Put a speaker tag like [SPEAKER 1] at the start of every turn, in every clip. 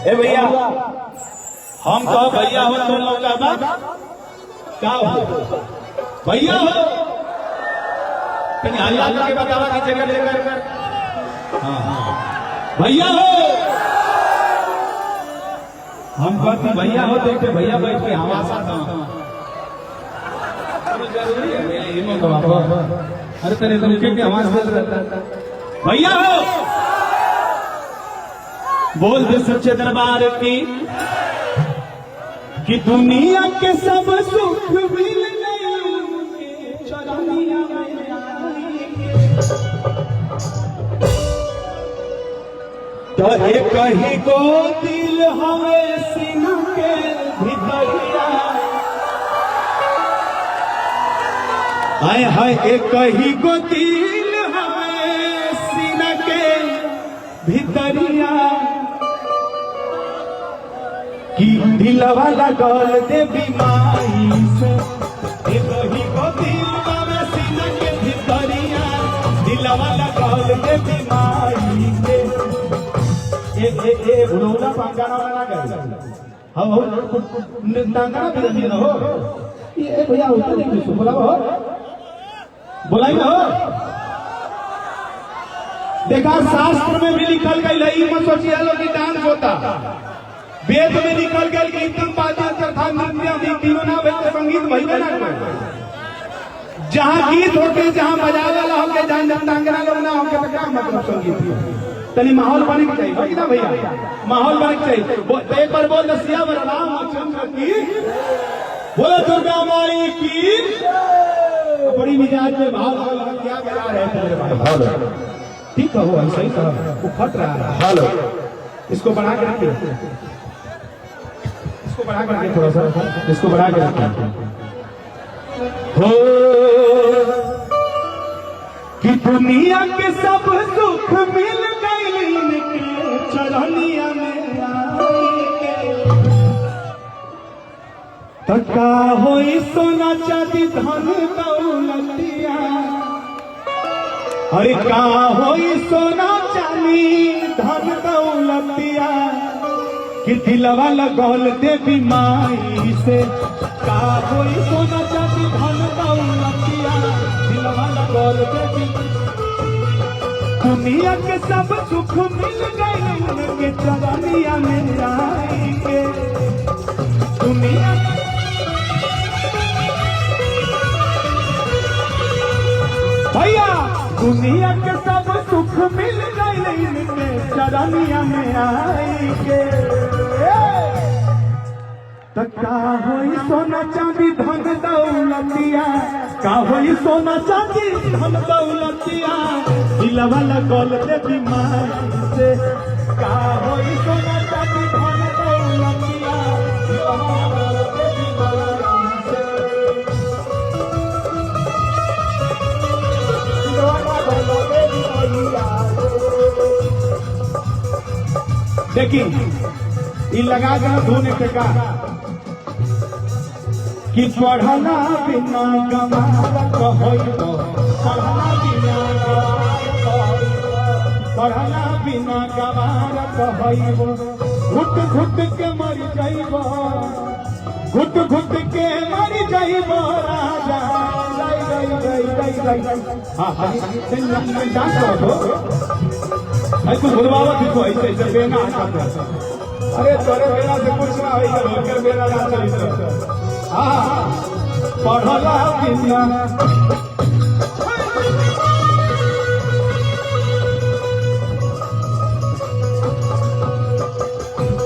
[SPEAKER 1] ए भैया हम कहो भैया हो तुम लोग का हो भैया हो हल्ला करके बतावा कि जगह लेकर भैया हो हम कहते भैया हो देखते भैया बैठ के हवा सा अरे तेरे रुके के आवाज भैया हो बोल दे सच्चे दरबार की कि दुनिया के सब सुख मिल गए चरनिया तो एक ही को दिल हमें सीना के भीतरिया हाय हाय एक ही को दिल हमें सीना के भीतरिया कि दिलवा लगल दे बीमारी से एक ही को दिल हमें सीना के भीतरिया दिलवा लगल दे बीमारी से ए बुढ़ौला पंगाना बना गए हम नंगाना भी रही ना हो ये भैया होता नहीं कुछ बुलाई ना हो देखा शास्त्र में भी लिखल गई है मत सोचिए लोग कि डांस होता वेद में लिखल गई कि एकदम बाजा चरखा नृत्य भी तीनों ना बैठ संगीत भइबे ना जहाँ गीत होके जहाँ बजावे वाला होके जहाँ नंगाना लोग ना होके तो क्या मतलब संगीत तनी माहौल बने के चाहिए ना भैया माहौल बने के चाहिए एक बार बोल दसिया रामचंद्र की बोलो दुर्गा माई की बड़ी मिजाज में भाव क्या बजा रहे हैं ठीक कहो ऐसा ही कहो वो फट रहा है हेलो इसको बढ़ा के रखिए इसको बढ़ा के रखिए थोड़ा सा इसको बढ़ा के रखिए हो कि दुनिया के सब सुख मिल चरनिया में तका होई सोना चांदी धन दौलतिया अरे का होई सोना चांदी धन दौलतिया कि दिलवा लगल दे बीमारी से का होई सोना चांदी धन दौलतिया दिलवा लगल दे दुनिया के सब सुख मिल गए उनके चरनिया में आएंगे दुनिया भैया दुनिया के सब सुख मिल गए उनके चरनिया में आएंगे का होई सोना चांदी धन दौलतिया का होई सोना चांदी धन दौलतिया दिलवा लगल दे बीमारी से का होई सोना चांदी धन दौलतिया दिलवा लगल दे बीमारी से दिलवा लगल दे बीमारी देखिए इ लगा के धोने के का कि पढ़ला बिना गवार कहइबो पढ़ला बिना गवार कहइबो घुट घुट के मर जाइबो घुट घुट के मर जाइबो राजा हां हां डांस करो ऐसे बुलवावा देखो ऐसे बेना आता अरे तोरे बेना से कुछ ना होई होकर बेना ना चली पढ़ला बिना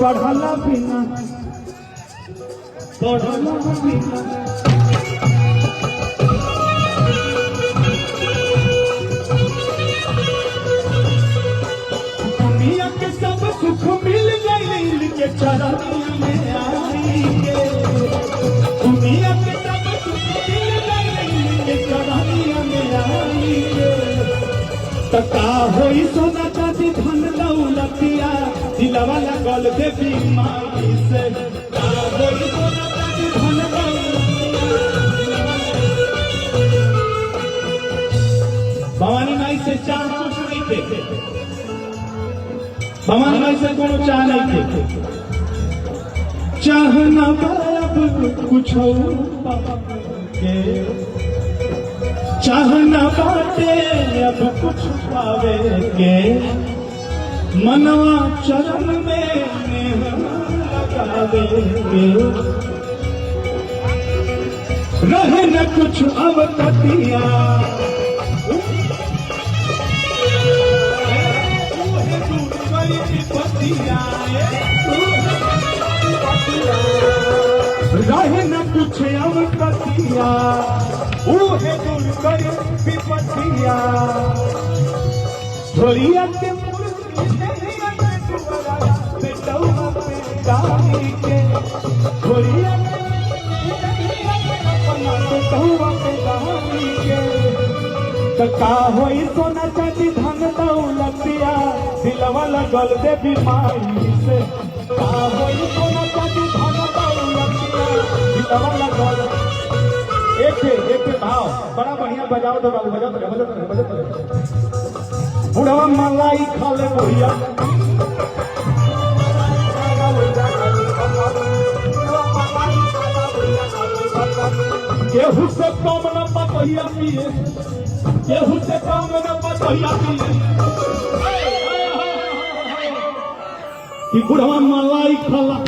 [SPEAKER 1] पढ़ला बिना पढ़ला बिना दुनिया के सब सुख मिल गए इनके चरनिया में आएंगे दुनिया के सब सुख मिल गए इनके चरनिया में आएंगे तका होई सोना चांदी धन दौलतिया दिलवा लगल दे बीमारी से का होई सोना चांदी धन दौलतिया भवानी माई से चार कुछ नहीं थे हमारे में से कोनो चाह नहीं थे चाहना अब कुछ के चाहना बाटे अब कुछ पावे के मनवा चरण में लगावे के रहे न कुछ अब कटिया रहे न कुछ अब कटिया उहे दूर कर विपतिया ढोलिया के बेटौआ पे डाली के ढोलिया बेटौआ पे डाली के का होई सोना चांदी धन दौलतिया दिलवा लगल दे बीमारी से का होई सोना चांदी धन दौलतिया दिलवा लगल एक भाव बड़ा बढ़िया बजाओ तो बाबू बजाओ बुढ़वा मलाई खा ले भैया केहू से कम न पतैया पिए केहू से कम न पतैया पिए कि बुढ़वा मलाई खाला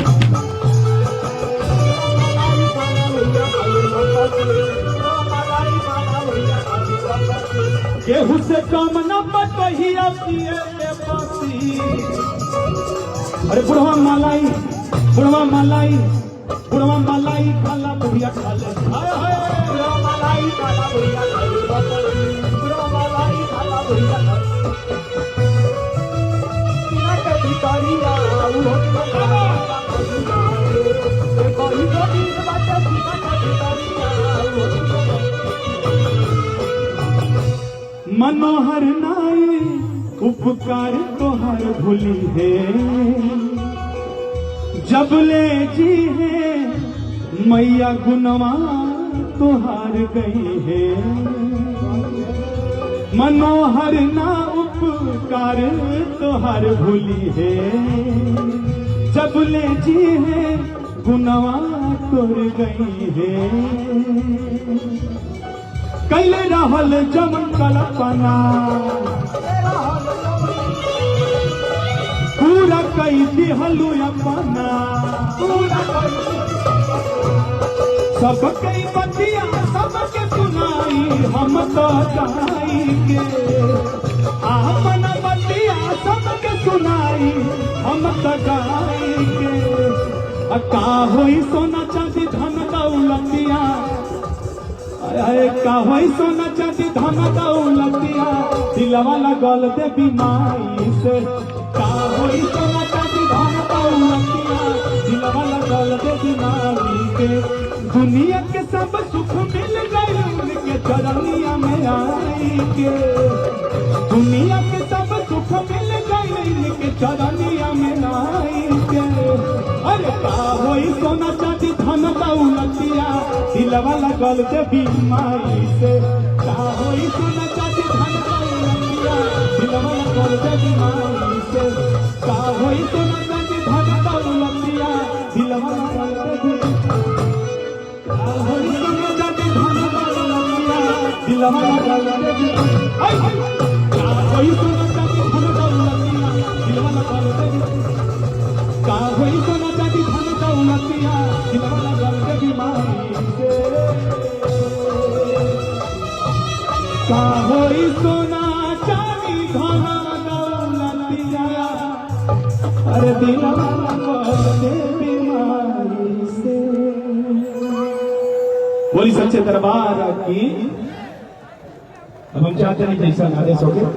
[SPEAKER 1] केहू से कम न पतैया पिए अरे बुढ़वा मलाई खाला बुढ़िया खाले बुढ़वा मलाई खाला बुढ़िया बुढ़वा मलाई खाला बुढ़िया मनोहर नाई उपकार तोहर भूली है जब ले जी है मैया गुनवा तोहार गई है मनोहर ना उपकार तोहार भूली है जब ले जी है गुनवा तोर गई है कैले रहल जमन कल्पना पूरा कई दिहलू अपना सबके बतिया सबके सुनाई हम तो जाई के आपन बतिया सबके सुनाई हम तो जाई के का होई सोना चांदी धन दौलतिया का होई सोना चांदी धन दौलतिया दिलवा लगल दे बीमारी से का होई सोना चांदी धन दौलतिया दिलवा लगल दे बीमारी के दुनिया के सब सुख मिल गए उनके चरनिया में आई के दुनिया के सब सुख मिल गए उनके चरनिया में आई के अरे का होई सोना चांदी धन दौलतिया दिलवा लगल दे बीमारी से का होई सोना चांदी धन दौलतिया दिलवा लगल दे बीमारी से का होई सोना चांदी धन दौलतिया दिलवा लगल दे का होई सोना चांदी धन दौलतिया दिलवा लगल दे का होई सोना चांदी धन दौलतिया दिलवा लगल दे का होई सोना चांदी धन दौलतिया दिलवा लगल दे बीमारी से का होई सोना चांदी धन दौलतिया अरे दिलवा लगल दे बीमारी से। बोली सच्चे दरबार की। अब हम चाहते हैं जैसा आदेश हो गया